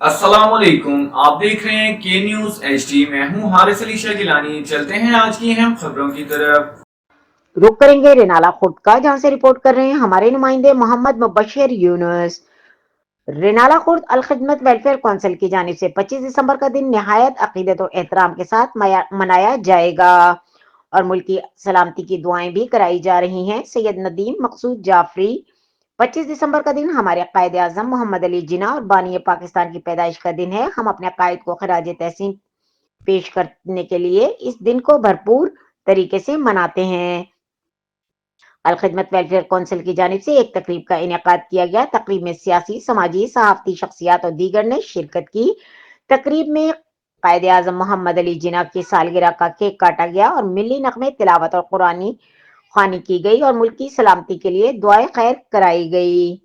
अस्सलाम वालेकुम। आप देख रहे हैं के न्यूज HD। मैं हूं हारिस अली शाह गिलानी। चलते हैं आज की अहम खबरों की तरफ। रुक करेंगे रेनाला खुर्द का, जहां से रिपोर्ट कर रहे हैं हमारे नुमाइंदे मोहम्मद मुबशर यूनुस। रेनाला खुर्द अल खिदमत वेलफेयर काउंसिल की जानिब से 25 दिसंबर का दिन निहायत अकीदत और एहतराम के साथ मनाया जाएगा और मुल्क की सलामती की दुआएं भी कराई जा रही हैं। सैयद नदीम मकसूद जाफरी। 25 दिसंबर का दिन हमारे कायद आजम मोहम्मद अली जिन्ना और बानी पाकिस्तान की पैदाइश का दिन है। हम अपने कायद को खराज तहसीन पेश करने के लिए इस दिन को भरपूर तरीके से मनाते हैं। अल खिदमत वेलफेयर काउंसिल की जानिब से एक तकरीब का इनेकाद किया गया। तकरीब में सियासी, समाजी, सहाफती शख्सियात और दीगर ने शिरकत की। तकरीब में कायद आजम मोहम्मद अली जिन्ना की सालगिरह का केक काटा गया और मिली नगमे तिलावत और कुरानी ख्वानी की गई और मुल्क की सलामती के लिए दुआएं खैर कराई गई।